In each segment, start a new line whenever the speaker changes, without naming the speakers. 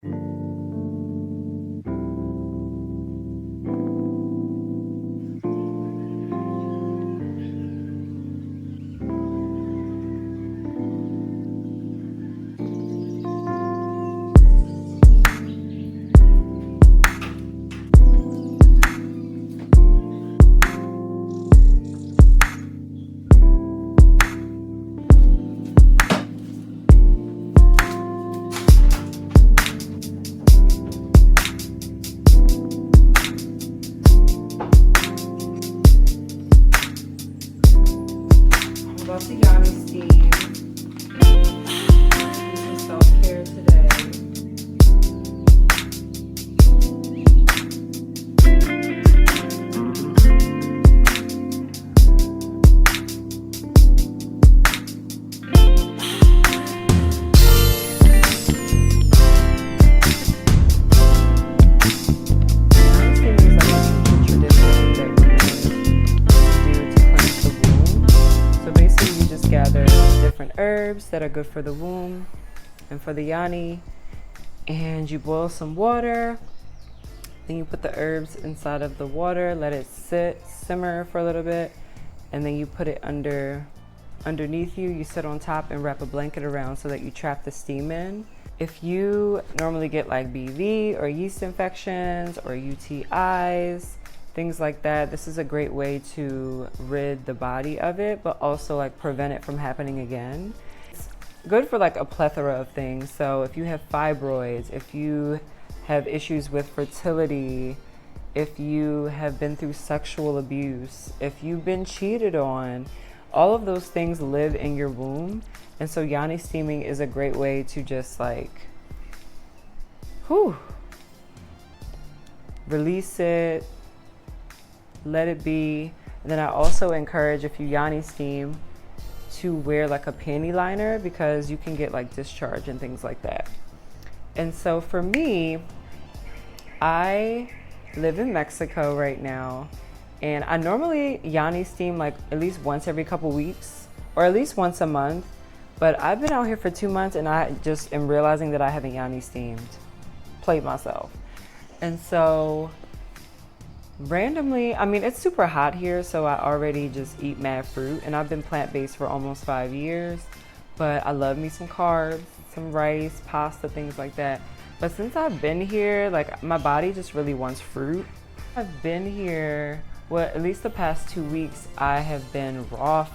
About the Yoni steam. Do some self-care today. Gather different herbs that are good for the womb and for the yoni, and you boil some water. Then you put the herbs inside of the water, let it simmer for a little bit, and then you put it underneath you. You sit on top and wrap a blanket around so that you trap the steam in. If you normally get like BV or yeast infections or UTIs, things like that, this is a great way to rid the body of it, but also like prevent it from happening again. It's good for like a plethora of things. So if you have fibroids, if you have issues with fertility, if you have been through sexual abuse, if you've been cheated on, all of those things live in your womb. And so yoni steaming is a great way to just like, release it, let it be. And then I also encourage, if you yoni steam, to wear like a panty liner, because you can get like discharge and things like that. And so for me, I live in Mexico right now, and I normally yoni steam like at least once every couple weeks or at least once a month. But I've been out here for 2 months and I just am realizing that I haven't yoni steamed, played myself. And so randomly, I mean, it's super hot here, so I already just eat mad fruit, and I've been plant-based for almost 5 years, but I love me some carbs, some rice, pasta, things like that. But since I've been here, like my body just really wants fruit. I've been here, well, at least the past 2 weeks, I have been raw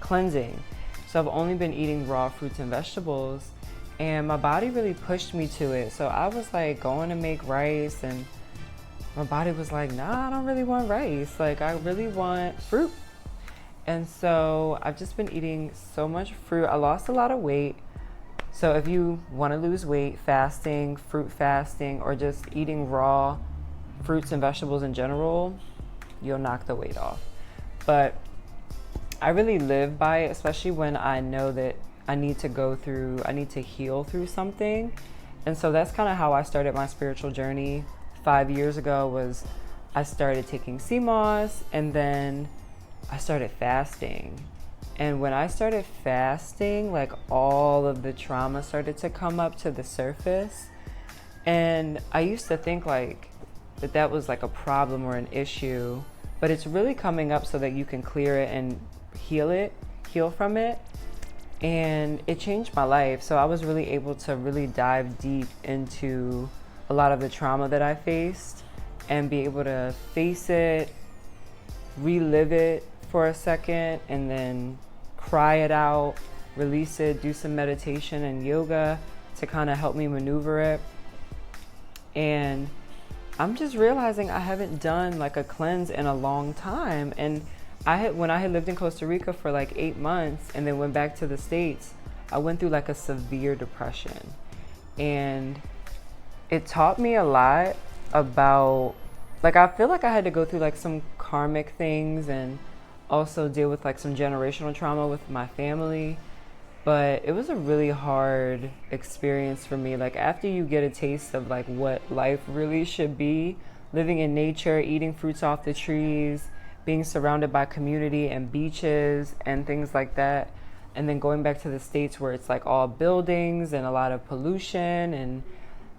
cleansing. So I've only been eating raw fruits and vegetables, and my body really pushed me to it. So I was like going to make rice, and my body was like, nah, I don't really want rice. Like, I really want fruit. And so I've just been eating so much fruit. I lost a lot of weight. So if you want to lose weight, fasting, fruit fasting, or just eating raw fruits and vegetables in general, you'll knock the weight off. But I really live by it, especially when I know that I need to heal through something. And so that's kind of how I started my spiritual journey 5 years ago. Was I started taking sea moss, and then I started fasting. And when I started fasting, like all of the trauma started to come up to the surface. And I used to think like that was like a problem or an issue, but it's really coming up so that you can clear it and heal from it. And it changed my life. So I was really able to really dive deep into a lot of the trauma that I faced and be able to face it, relive it for a second, and then cry it out, release it, do some meditation and yoga to kind of help me maneuver it. And I'm just realizing I haven't done like a cleanse in a long time. And when I had lived in Costa Rica for like 8 months and then went back to the States, I went through like a severe depression. And it taught me a lot about, like, I feel like I had to go through like some karmic things and also deal with like some generational trauma with my family. But it was a really hard experience for me. Like, after you get a taste of like what life really should be, living in nature, eating fruits off the trees, being surrounded by community and beaches and things like that, and then going back to the States where it's like all buildings and a lot of pollution and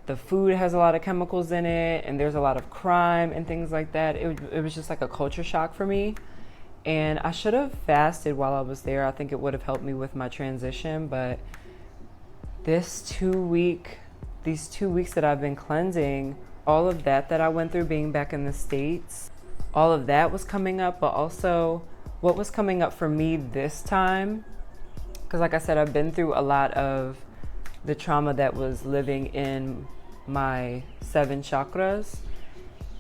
the food has a lot of chemicals in it, and there's a lot of crime and things like that. It was just like a culture shock for me. And I should have fasted while I was there. I think it would have helped me with my transition. But these 2 weeks that I've been cleansing, all of that I went through being back in the States, all of that was coming up. But also what was coming up for me this time, because like I said, I've been through a lot of the trauma that was living in my 7 chakras,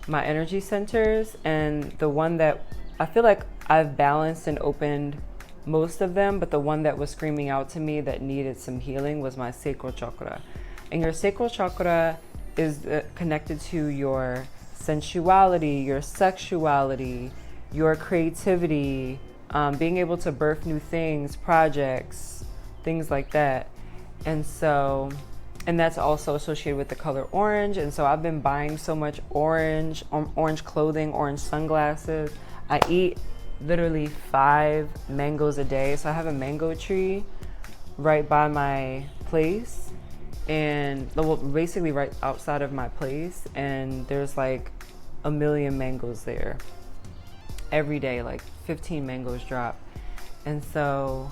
my energy centers, and the one that I feel like I've balanced and opened most of them, but the one that was screaming out to me that needed some healing was my sacral chakra. And your sacral chakra is connected to your sensuality, your sexuality, your creativity, being able to birth new things, projects, things like that. And so, and that's also associated with the color orange. And so I've been buying so much orange clothing, orange sunglasses. I eat literally 5 mangoes a day. So I have a mango tree right by my place, and well, basically right outside of my place. And there's like a million mangoes there every day, like 15 mangoes drop. And so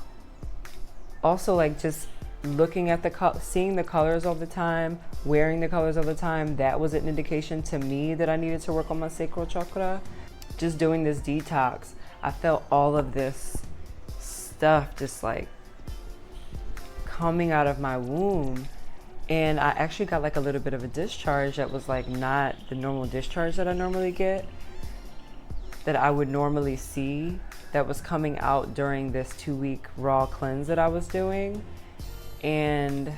also like just looking at seeing the colors all the time, wearing the colors all the time, that was an indication to me that I needed to work on my sacral chakra. Just doing this detox, I felt all of this stuff just like coming out of my womb. And I actually got like a little bit of a discharge that was like not the normal discharge that I normally get, that I would normally see, that was coming out during this 2-week raw cleanse that I was doing. And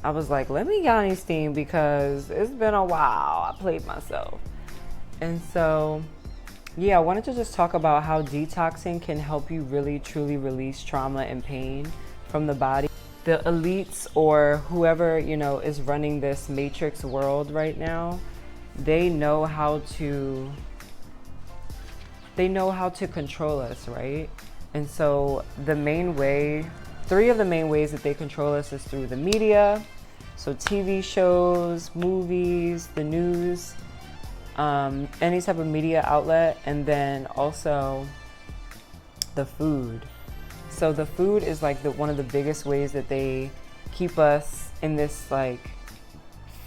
I was like, let me Yoni steam, because it's been a while. I played myself. And so, yeah, I wanted to just talk about how detoxing can help you really, truly release trauma and pain from the body. The elites, or whoever, you know, is running this matrix world right now, they know how to control us, right? And so three of the main ways that they control us is through the media. So TV shows, movies, the news, any type of media outlet, and then also the food. So the food is like one of the biggest ways that they keep us in this like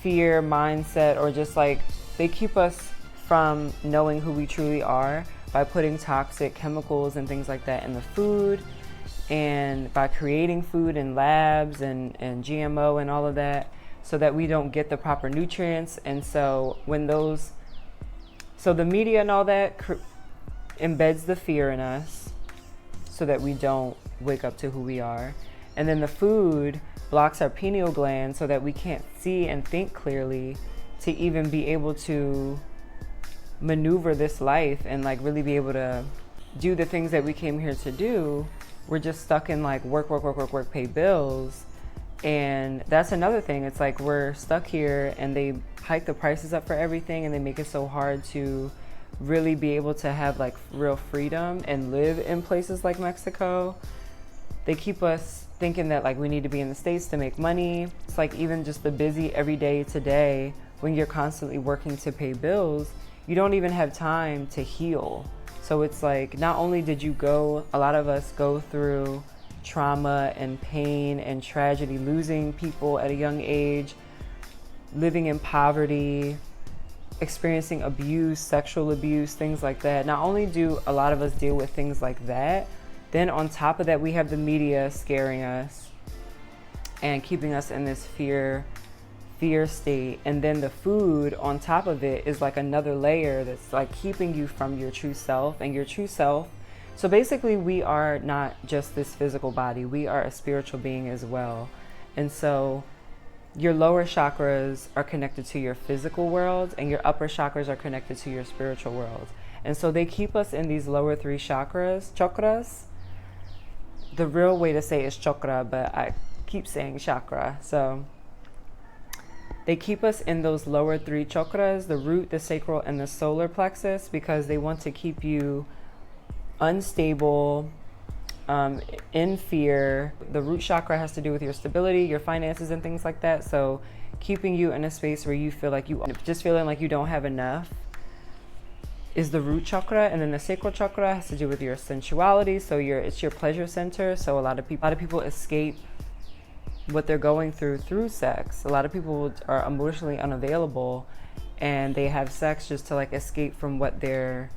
fear mindset, or just like they keep us from knowing who we truly are by putting toxic chemicals and things like that in the food, and by creating food in labs and GMO and all of that, so that we don't get the proper nutrients. And so so the media and all that embeds the fear in us so that we don't wake up to who we are. And then the food blocks our pineal gland so that we can't see and think clearly to even be able to maneuver this life and like really be able to do the things that we came here to do. We're just stuck in like work, pay bills. And that's another thing. It's like we're stuck here, and they hike the prices up for everything, and they make it so hard to really be able to have like real freedom and live in places like Mexico. They keep us thinking that like we need to be in the States to make money. It's like even just the busy everyday today, when you're constantly working to pay bills, you don't even have time to heal. So it's like, not only did a lot of us go through trauma and pain and tragedy, losing people at a young age, living in poverty, experiencing abuse, sexual abuse, things like that. Not only do a lot of us deal with things like that, then on top of that, we have the media scaring us and keeping us in this fear state. And then the food on top of it is like another layer that's like keeping you from your true self. And your true self, so basically we are not just this physical body, we are a spiritual being as well. And so your lower chakras are connected to your physical world, and your upper chakras are connected to your spiritual world. And so they keep us in these lower 3 chakras. The real way to say is chakra, but I keep saying chakra. So they keep us in those lower 3 chakras, the root, the sacral, and the solar plexus, because they want to keep you unstable, in fear. The root chakra has to do with your stability, your finances, and things like that. So keeping you in a space where you feel like just feeling like you don't have enough, is the root chakra. And then the sacral chakra has to do with your sensuality. So it's your pleasure center. So a lot of people escape what they're going through sex. A lot of people are emotionally unavailable, and they have sex just to like escape from what they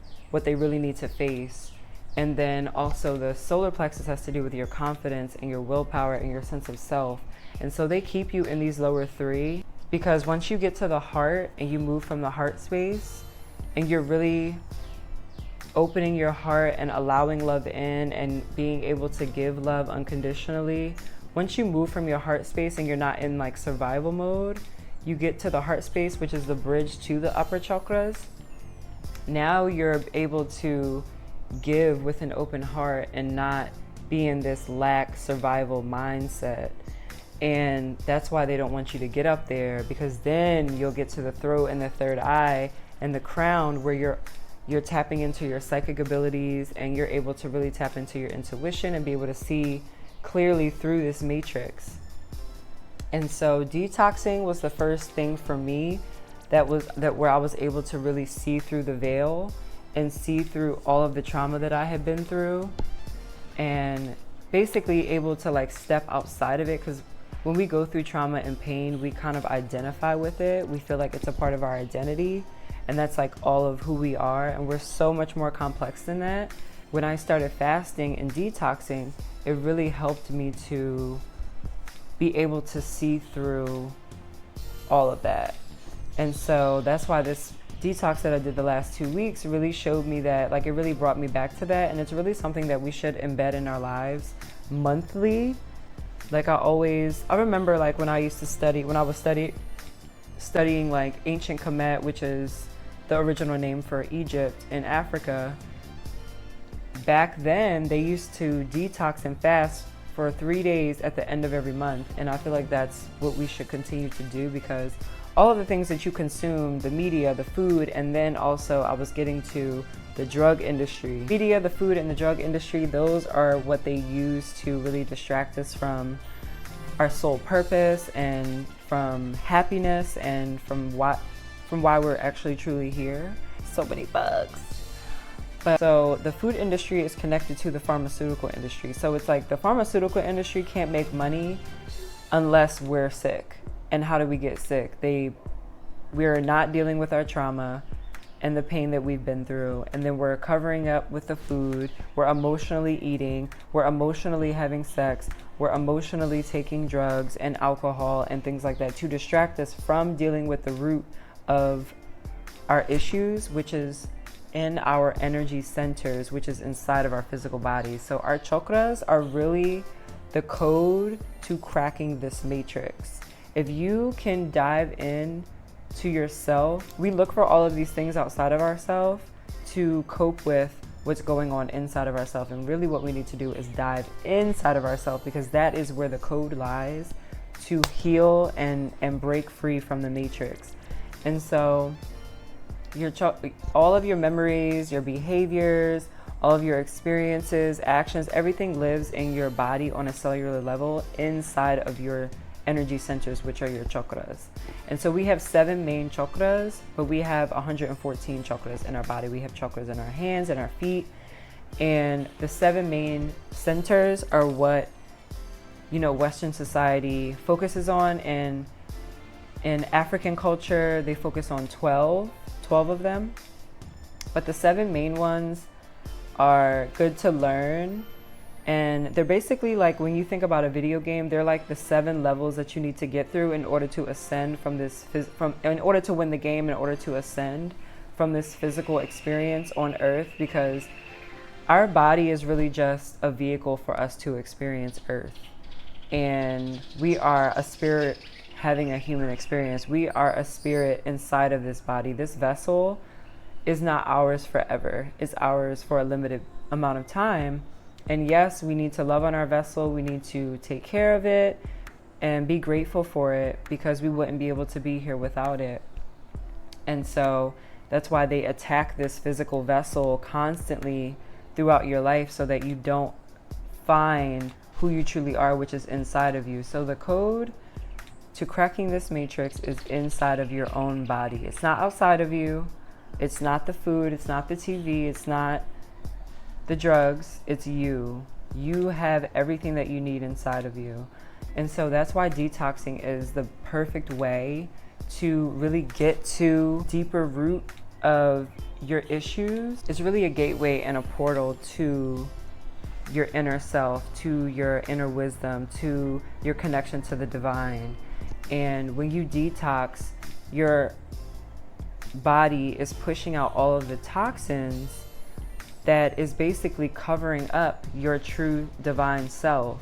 really need to face. And then also the solar plexus has to do with your confidence and your willpower and your sense of self. And so they keep you in these lower three, because once you get to the heart and you move from the heart space and you're really opening your heart and allowing love in and being able to give love unconditionally, once you move from your heart space and you're not in like survival mode, you get to the heart space, which is the bridge to the upper chakras. Now you're able to give with an open heart and not be in this lack survival mindset. And that's why they don't want you to get up there, because then you'll get to the throat and the third eye and the crown, where you're tapping into your psychic abilities, and you're able to really tap into your intuition and be able to see clearly through this matrix. And so detoxing was the first thing for me where I was able to really see through the veil and see through all of the trauma that I had been through, and basically able to like step outside of it. Because when we go through trauma and pain, we kind of identify with it. We feel like it's a part of our identity, and that's like all of who we are, and we're so much more complex than that. When I started fasting and detoxing, it really helped me to be able to see through all of that. And so that's why this detox that I did the last 2 weeks really showed me that, like, it really brought me back to that. And it's really something that we should embed in our lives monthly. Like I remember like when I used to studying like ancient Kemet, which is the original name for Egypt in Africa. Back then they used to detox and fast for 3 days at the end of every month. And I feel like that's what we should continue to do, because all of the things that you consume, the media, the food, and then also I was getting to the drug industry. Media, the food, and the drug industry, those are what they use to really distract us from our soul purpose and from happiness and from why we're actually truly here. So many bugs. But so the food industry is connected to the pharmaceutical industry. So it's like the pharmaceutical industry can't make money unless we're sick. And how do we get sick? We're not dealing with our trauma and the pain that we've been through, and then we're covering up with the food. We're emotionally eating, we're emotionally having sex, we're emotionally taking drugs and alcohol and things like that to distract us from dealing with the root of our issues, which is in our energy centers, which is inside of our physical body. So our chakras are really the code to cracking this matrix. If you can dive in to yourself, we look for all of these things outside of ourselves to cope with what's going on inside of ourselves. And really what we need to do is dive inside of ourselves, because that is where the code lies to heal and break free from the matrix. And so all of your memories, your behaviors, all of your experiences, actions, everything lives in your body on a cellular level inside of your energy centers, which are your chakras. And so we have 7 main chakras, but we have 114 chakras in our body. We have chakras in our hands and our feet. And the 7 main centers are what, Western society focuses on. And in African culture, they focus on 12 of them. But the 7 main ones are good to learn. And they're basically like, when you think about a video game, they're like the 7 levels that you need to get through in order to ascend in order to win the game, in order to ascend from this physical experience on Earth, because our body is really just a vehicle for us to experience Earth. And we are a spirit having a human experience. We are a spirit inside of this body. This vessel is not ours forever. It's ours for a limited amount of time. And yes, we need to love on our vessel. We need to take care of it and be grateful for it, because we wouldn't be able to be here without it. And so that's why they attack this physical vessel constantly throughout your life, so that you don't find who you truly are, which is inside of you. So the code to cracking this matrix is inside of your own body. It's not outside of you. It's not the food. It's not the TV. It's not the drugs. It's you. You have everything that you need inside of you. And so that's why detoxing is the perfect way to really get to deeper root of your issues. It's really a gateway and a portal to your inner self, to your inner wisdom, to your connection to the divine. And when you detox, your body is pushing out all of the toxins that is basically covering up your true divine self.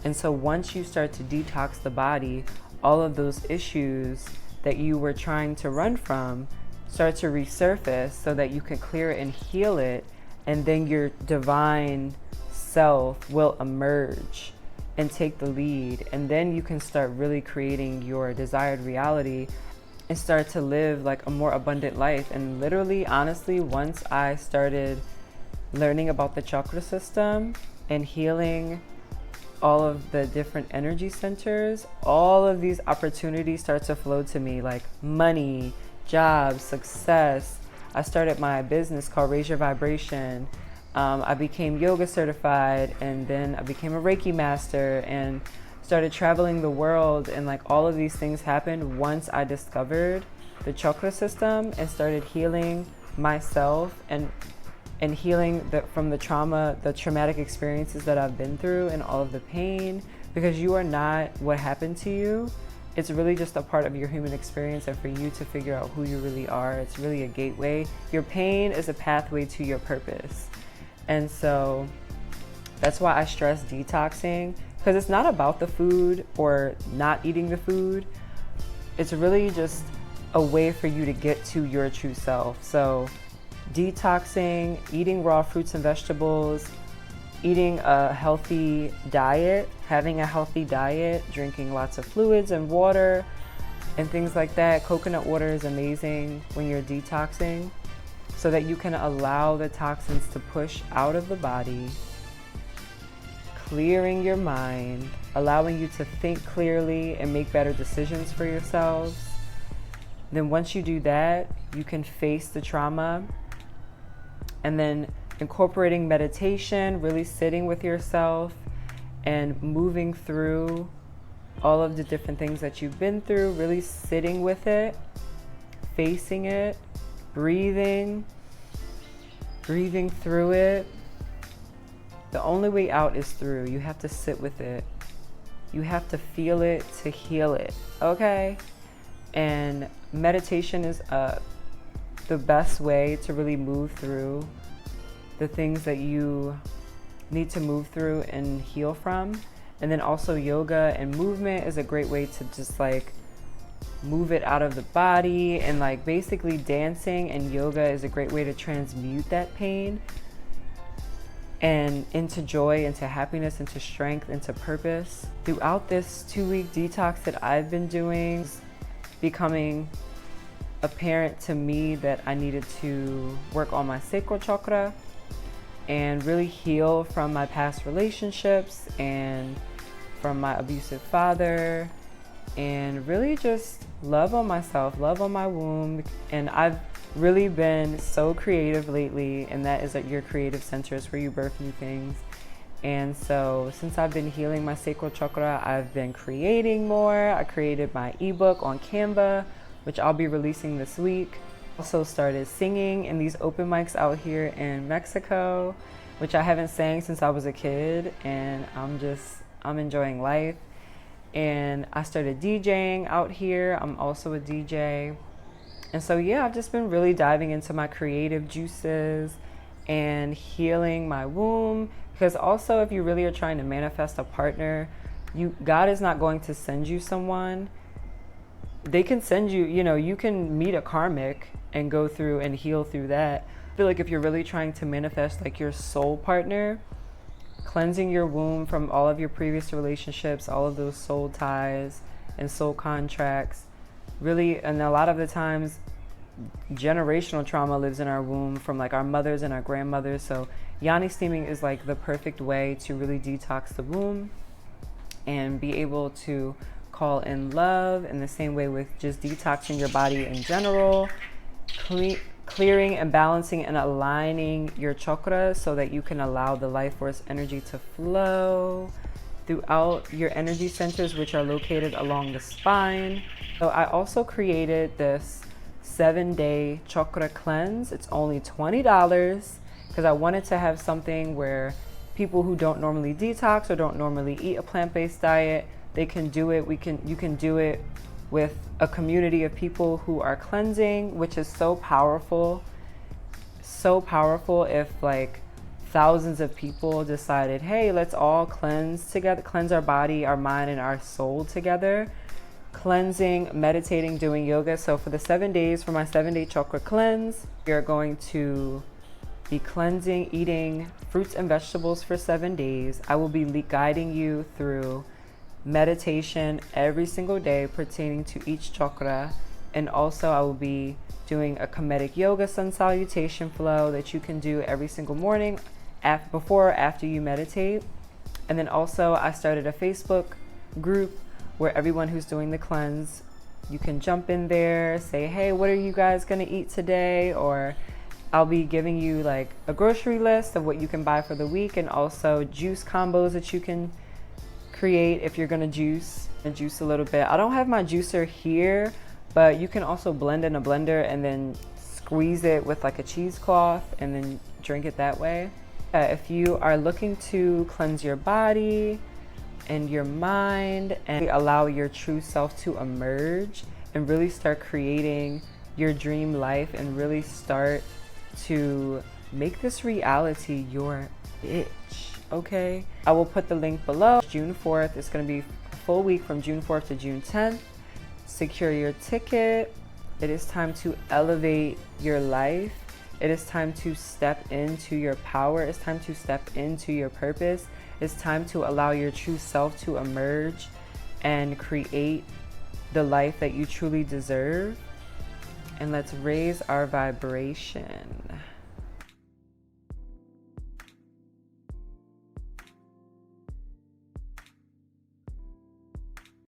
And so once you start to detox the body, all of those issues that you were trying to run from start to resurface so that you can clear it and heal it. And then your divine self will emerge and take the lead. And then you can start really creating your desired reality and start to live like a more abundant life. And literally, honestly, once I started learning about the chakra system and healing all of the different energy centers, all of these opportunities start to flow to me, like money, jobs, success. I started my business called Raise Your Vibration. I became yoga certified, and then I became a Reiki master and started traveling the world. And like all of these things happened once I discovered the chakra system and started healing myself and healing from the trauma, the traumatic experiences that I've been through and all of the pain, because you are not what happened to you. It's really just a part of your human experience, and for you to figure out who you really are, it's really a gateway. Your pain is a pathway to your purpose. And so that's why I stress detoxing, because it's not about the food or not eating the food. It's really just a way for you to get to your true self. So detoxing, eating raw fruits and vegetables, eating a healthy diet, having a healthy diet, drinking lots of fluids and water and things like that. Coconut water is amazing when you're detoxing, so that you can allow the toxins to push out of the body, clearing your mind, allowing you to think clearly and make better decisions for yourselves. Then once you do that, you can face the trauma. And then incorporating meditation, really sitting with yourself and moving through all of the different things that you've been through, really sitting with it, facing it, breathing through it. The only way out is through. You have to sit with it. You have to feel it to heal it, okay? And meditation is the best way to really move through the things that you need to move through and heal from. And then also yoga and movement is a great way to just like move it out of the body. And like basically dancing and yoga is a great way to transmute that pain and into joy, into happiness, into strength, into purpose. Throughout this 2-week detox that I've been doing, it's becoming apparent to me that I needed to work on my sacral chakra and really heal from my past relationships and from my abusive father, and really just love on myself, love on my womb. And I've really been so creative lately, and that is at your creative centers where you birth new things. And so since I've been healing my sacral chakra, I've been creating more. I created my ebook on Canva, which I'll be releasing this week. Also started singing in these open mics out here in Mexico, which I haven't sang since I was a kid, and I'm enjoying life. And I started DJing out here. I'm also a DJ. And so yeah, I've just been really diving into my creative juices and healing my womb, because also if you really are trying to manifest a partner, God is not going to send you someone. They can send you, you can meet a karmic and go through and heal through that. I feel like if you're really trying to manifest like your soul partner, cleansing your womb from all of your previous relationships, all of those soul ties and soul contracts, really, and a lot of the times generational trauma lives in our womb from like our mothers and our grandmothers. So Yoni steaming is like the perfect way to really detox the womb and be able to call in love, in the same way with just detoxing your body in general, clearing and balancing and aligning your chakras so that you can allow the life force energy to flow throughout your energy centers, which are located along the spine. So I also created this 7-day chakra cleanse. It's only $20 because I wanted to have something where people who don't normally detox or don't normally eat a plant-based diet, they can do it. You can do it with a community of people who are cleansing, which is so powerful. So powerful if like thousands of people decided, hey, let's all cleanse together, cleanse our body, our mind, and our soul together. Cleansing, meditating, doing yoga. So for the 7 days, for my 7-day chakra cleanse, we are going to be cleansing, eating fruits and vegetables for 7 days. I will be guiding you through meditation every single day pertaining to each chakra. And also I will be doing a comedic yoga sun salutation flow that you can do every single morning before or after you meditate. And then also I started a Facebook group where everyone who's doing the cleanse, you can jump in there, say, hey, what are you guys gonna eat today? Or I'll be giving you like a grocery list of what you can buy for the week, and also juice combos that you can create if you're gonna juice a little bit. I don't have my juicer here, but you can also blend in a blender and then squeeze it with like a cheesecloth and then drink it that way. If you are looking to cleanse your body and your mind and allow your true self to emerge and really start creating your dream life and really start to make this reality your bitch, okay? I will put the link below. June 4th, it's gonna be a full week from June 4th to June 10th. Secure your ticket. It is time to elevate your life. It is time to step into your power. It's time to step into your purpose. It's time to allow your true self to emerge and create the life that you truly deserve. And let's raise our vibration.